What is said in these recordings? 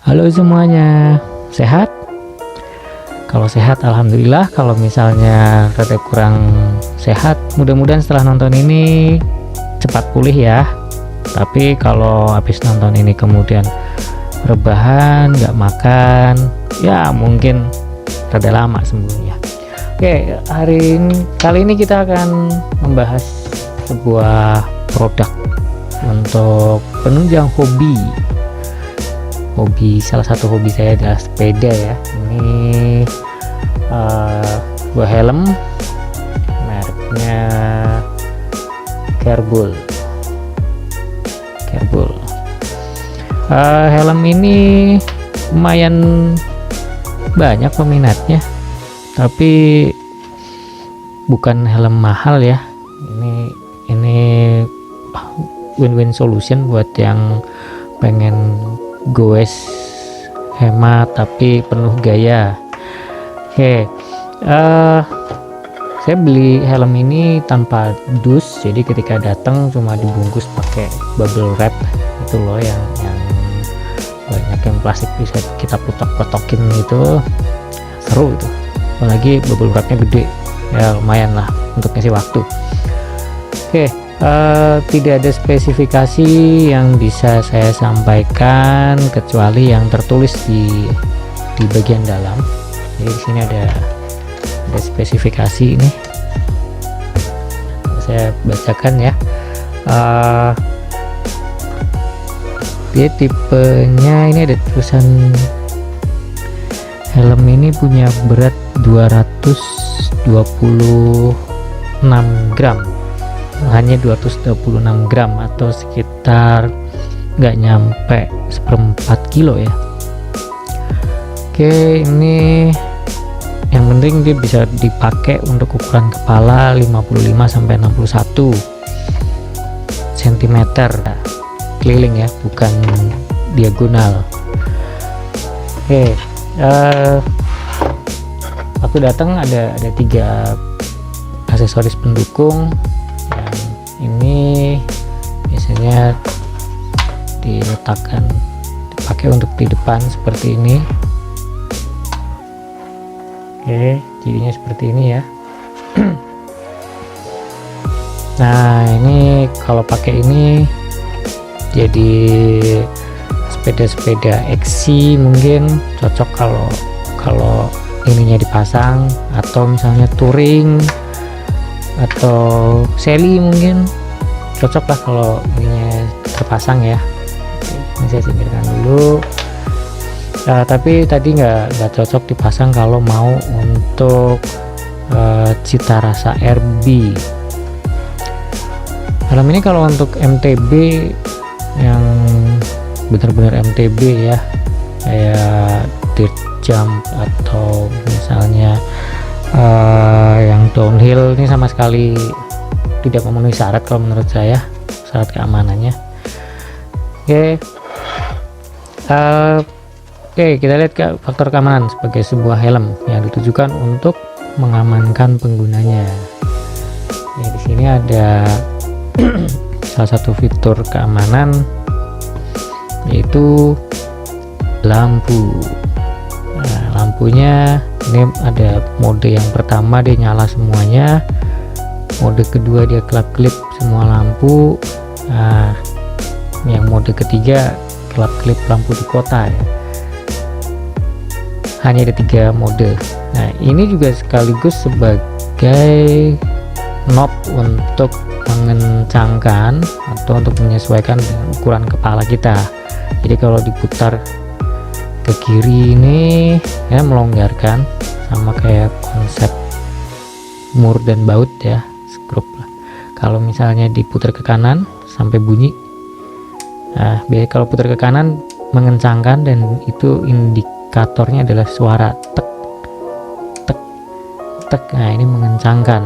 Halo semuanya, sehat? Kalau sehat alhamdulillah, kalau misalnya rada kurang sehat, mudah-mudahan setelah nonton ini cepat pulih ya. Tapi kalau habis nonton ini kemudian rebahan, nggak makan, ya mungkin rada lama sembuhnya. Oke, kali ini kita akan membahas sebuah produk untuk penunjang salah satu hobi saya adalah sepeda ya. Ini buah helm mereknya Kerbal. Helm ini lumayan banyak peminatnya, tapi bukan helm mahal ya. Ini win-win solution buat yang pengen goes hemat tapi penuh gaya. Oke, saya beli helm ini tanpa dus, jadi ketika datang cuma dibungkus pakai bubble wrap itu loh, yang banyak yang plastik bisa kita putok-putokin gitu, seru itu, apalagi bubble wrapnya gede ya, lumayan lah untuk ngisi waktu. Oke, tidak ada spesifikasi yang bisa saya sampaikan kecuali yang tertulis di bagian dalam. Jadi di sini ada spesifikasi ini, saya bacakan ya. Dia tipenya ini ada tulisan, helm ini punya berat 226 gram, hanya 226 gram atau sekitar nggak nyampe 1/4 kilo ya. Oke, ini yang penting dia bisa dipakai untuk ukuran kepala 55-61 cm keliling ya, bukan diagonal. Oke, waktu datang ada 3 aksesoris pendukung. Ini biasanya dipakai untuk di depan seperti ini. Oke, jadinya seperti ini ya. Nah, ini kalau pakai ini jadi sepeda-sepeda XC mungkin cocok kalau ininya dipasang, atau misalnya touring atau seli mungkin cocok lah kalau ininya terpasang ya. Oke, ini saya singkirkan dulu. Tapi tadi nggak cocok dipasang kalau mau untuk cita rasa RB. Helm ini kalau untuk MTB yang benar-benar MTB ya, kayak dirt jump atau misalnya yang downhill, ini sama sekali tidak memenuhi syarat kalau menurut saya, syarat keamanannya. Oke, kita lihat ke faktor keamanan sebagai sebuah helm yang ditujukan untuk mengamankan penggunanya. Di sini ada salah satu fitur keamanan, yaitu lampu. Nah, lampunya ini ada mode yang pertama dia nyala semuanya, mode kedua dia kelap-kelip semua lampu. Nah, yang mode ketiga kelap-kelip lampu di kota ya. Hanya ada 3 mode. Nah, ini juga sekaligus sebagai knob untuk mengencangkan atau untuk menyesuaikan dengan ukuran kepala kita. Jadi kalau diputar ke kiri ini ya melonggarkan, sama kayak konsep mur dan baut ya, skrup lah. Kalau misalnya diputar ke kanan sampai bunyi, nah biasanya kalau putar ke kanan mengencangkan, dan itu indikatornya adalah suara tek tek tek. Nah, ini mengencangkan.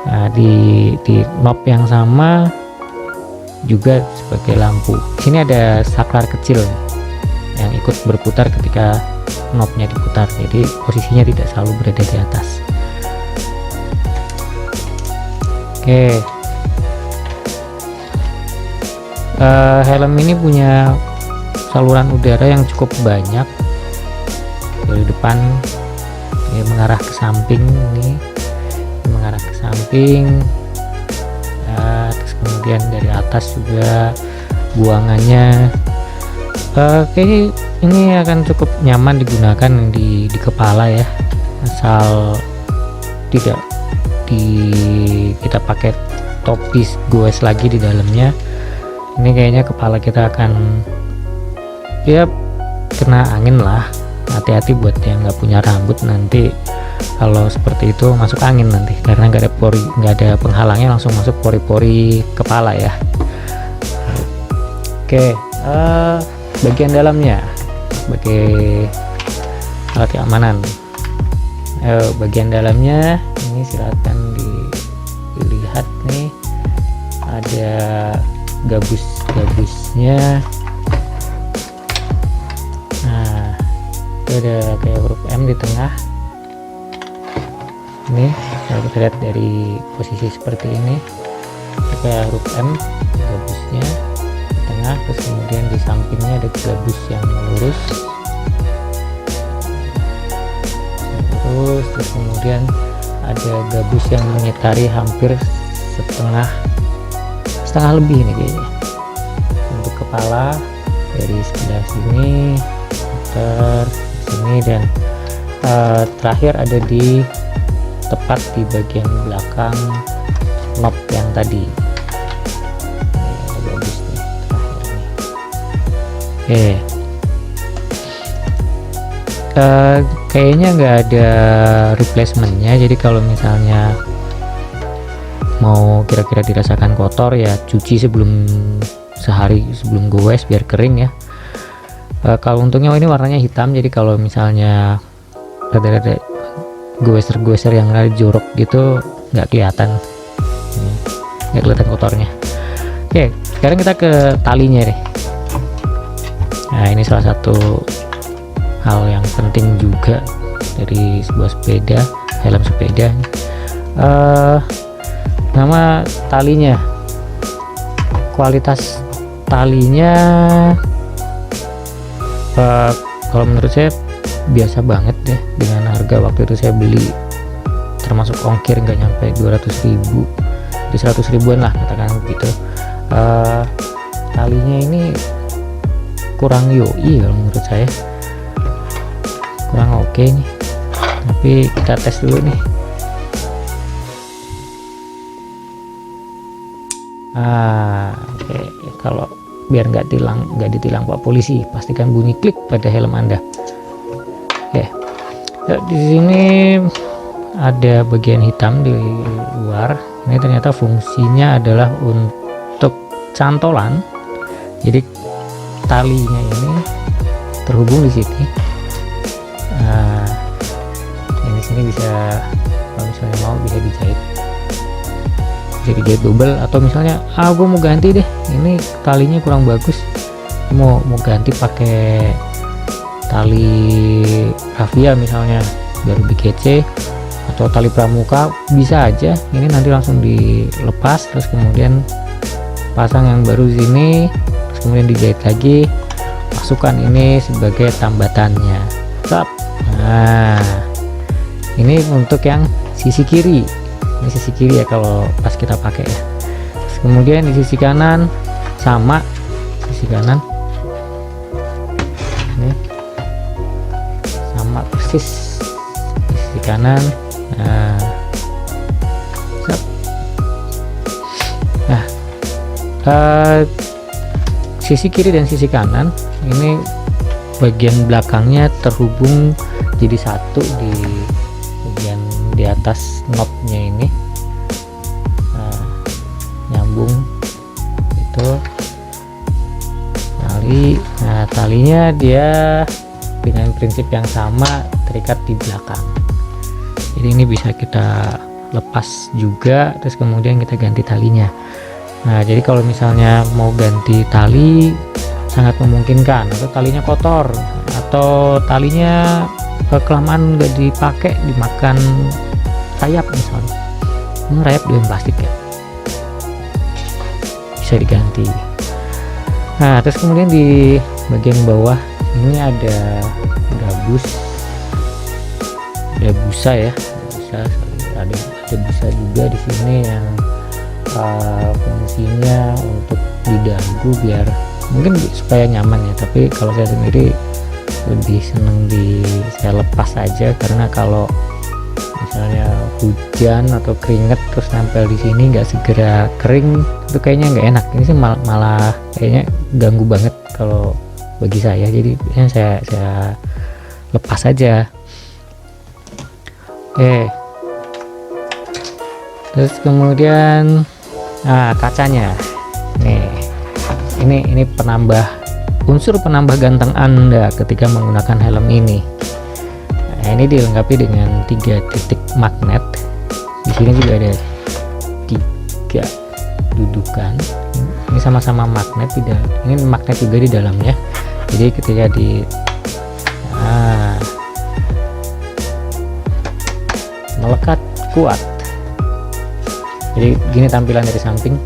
Nah, di knob yang sama juga sebagai lampu. Sini ada saklar kecil yang ikut berputar ketika knobnya diputar, jadi posisinya tidak selalu berada di atas. Oke, helm ini punya saluran udara yang cukup banyak dari depan ya, mengarah ke samping ini, mengarah ke samping ya, terus kemudian dari atas juga buangannya. Kayaknya ini akan cukup nyaman digunakan di kepala ya, asal tidak kita pakai topi goes lagi di dalamnya. Ini kayaknya kepala kita akan ya kena angin lah. Hati-hati buat yang nggak punya rambut, nanti kalau seperti itu masuk angin nanti, karena nggak ada pori, nggak ada penghalangnya, langsung masuk pori-pori kepala ya. Oke, bagian dalamnya sebagai alat keamanan. Bagian dalamnya ini silakan dilihat nih, ada gabusnya. Nah, itu ada kayak huruf M di tengah. Ini kalau kita lihat dari posisi seperti ini, kayak huruf M gabusnya di tengah, terus kemudian di sampingnya ada gabus yang lurus, terus kemudian ada gabus yang mengitari hampir setengah lebih nih kayaknya untuk kepala, dari sebelah sini, sini, dan terakhir ada di tepat di bagian belakang knob yang tadi. Ini ada gabus nih terakhir nih. Oke. Kayaknya nggak ada replacementnya, jadi kalau misalnya mau kira-kira dirasakan kotor ya cuci sehari sebelum goes biar kering ya. Kalau untungnya ini warnanya hitam, jadi kalau misalnya ada goeser yang ada jorok gitu nggak kelihatan kotornya. Oke, sekarang kita ke talinya deh. Nah, ini salah satu hal yang penting juga dari sebuah sepeda, helm sepeda. Nama talinya, kualitas talinya kalau menurut saya biasa banget deh dengan harga waktu itu saya beli, termasuk ongkir nggak nyampe 200.000, di 100 ribuan lah katakan begitu. Talinya ini kurang yoi kalau menurut saya, kurang oke nih, tapi kita tes dulu nih. Oke. Kalau biar nggak ditilang Pak Polisi, pastikan bunyi klik pada helm Anda. Oke. Ya, di sini ada bagian hitam di luar. Ini ternyata fungsinya adalah untuk cantolan. Jadi talinya ini terhubung di sini. Ini sini bisa, kalau misalnya mau bisa dijahit. Jadi jahit double, atau misalnya gue mau ganti deh, ini talinya kurang bagus, mau ganti pakai tali raffia misalnya biar lebih kece, atau tali pramuka, bisa aja. Ini nanti langsung dilepas, terus kemudian pasang yang baru di sini, terus kemudian dijahit lagi, masukkan ini sebagai tambatannya. Nah, ini untuk yang sisi kiri. Ini sisi kiri ya kalau pas kita pakai ya. Terus kemudian di sisi kanan sama, sisi kanan ini sama persis di sisi kanan. Sisi kiri dan sisi kanan ini bagian belakangnya terhubung jadi satu di bagian di atas knobnya ini. Nyambung itu tali. Nah, talinya dia dengan prinsip yang sama terikat di belakang, jadi ini bisa kita lepas juga, terus kemudian kita ganti talinya. Nah, jadi kalau misalnya mau ganti tali sangat memungkinkan, atau talinya kotor, atau talinya kelamaan nggak dipakai, dimakan rayap misalnya. Ini rayap dengan plastik ya, bisa diganti. Nah, terus kemudian di bagian bawah ini ada busa ya, ada busa juga di sini yang fungsinya untuk di dagu biar mungkin supaya nyaman ya. Tapi kalau saya sendiri lebih seneng saya lepas aja, karena kalau misalnya hujan atau keringet terus nempel di sini nggak segera kering, itu kayaknya nggak enak. Ini sih malah kayaknya ganggu banget kalau bagi saya, jadi saya lepas aja. Oke, terus kemudian kacanya nih, ini unsur penambah ganteng Anda ketika menggunakan helm ini. Nah, ini dilengkapi dengan 3 titik magnet. Di sini juga ada 3 dudukan. Ini sama-sama magnet, ini magnet juga di dalamnya. Jadi ketika melekat kuat. Jadi gini tampilan dari samping,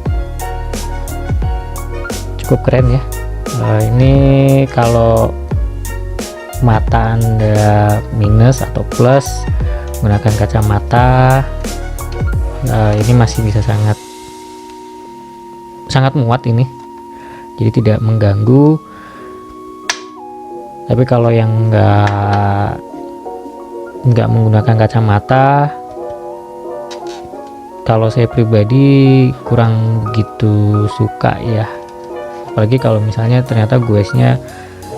cukup keren ya. Ini kalau mata Anda minus atau plus menggunakan kacamata, ini masih bisa sangat muat ini, jadi tidak mengganggu. Tapi kalau yang nggak menggunakan kacamata, kalau saya pribadi kurang begitu suka ya, apalagi kalau misalnya ternyata goesnya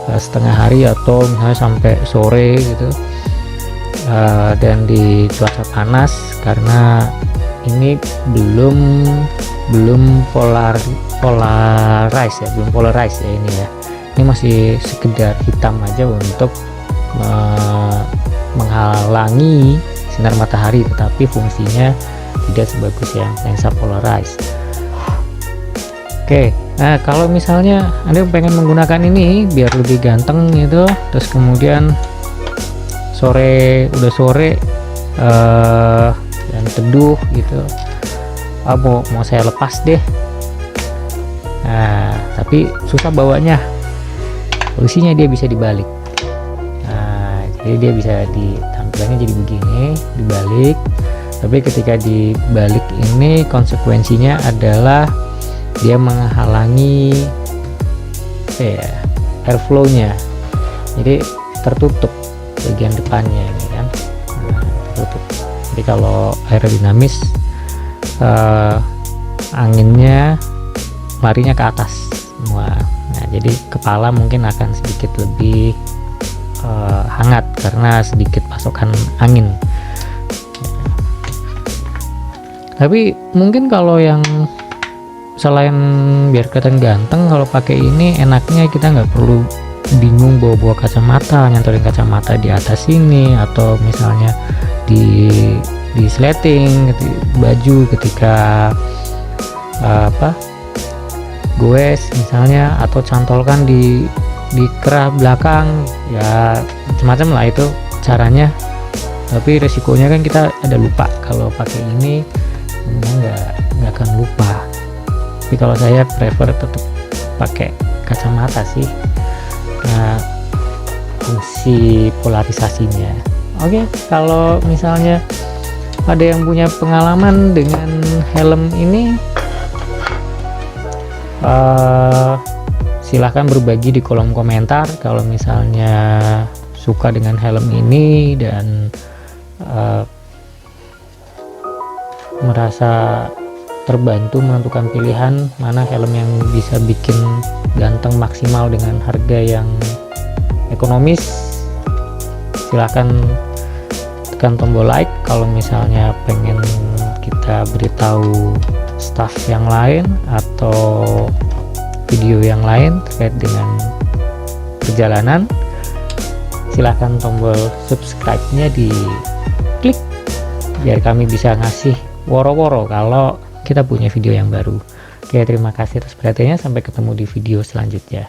setengah hari atau misalnya sampai sore gitu, dan di cuaca panas, karena ini belum polarize ya ini ya. Ini masih sekedar hitam aja untuk menghalangi sinar matahari, tetapi fungsinya tidak sebagus yang lensa polarized. Oke, nah kalau misalnya Anda pengen menggunakan ini biar lebih ganteng gitu, terus kemudian udah sore dan teduh gitu, mau saya lepas deh. Nah, tapi susah bawanya. Posisinya dia bisa dibalik. Nah, jadi dia bisa tampilannya jadi begini, dibalik. Tapi ketika dibalik ini konsekuensinya adalah dia menghalangi airflow-nya. Jadi tertutup bagian depannya ini kan. Nah, tertutup. Jadi kalau aerodinamis anginnya larinya ke atas semua. Nah, jadi kepala mungkin akan sedikit lebih hangat karena sedikit pasokan angin. Tapi mungkin kalau yang selain biar kelihatan ganteng, kalau pakai ini enaknya kita nggak perlu bingung bawa kacamata, nyantorin kacamata di atas sini, atau misalnya di sleting baju ketika goes misalnya, atau cantolkan di kerah belakang ya, macam-macam lah itu caranya. Tapi resikonya kan kita ada lupa. Kalau pakai ini nggak akan lupa. Tapi kalau saya prefer tetap pakai kacamata sih, fungsi polarisasinya. Oke, kalau misalnya ada yang punya pengalaman dengan helm ini, silahkan berbagi di kolom komentar. Kalau misalnya suka dengan helm ini dan merasa terbantu menentukan pilihan mana helm yang bisa bikin ganteng maksimal dengan harga yang ekonomis, silahkan tekan tombol like. Kalau misalnya pengen kita beritahu stuff yang lain atau video yang lain terkait dengan perjalanan, silahkan tombol subscribe-nya di klik biar kami bisa ngasih woro-woro kalau kita punya video yang baru. Oke, terima kasih atas perhatiannya, sampai ketemu di video selanjutnya.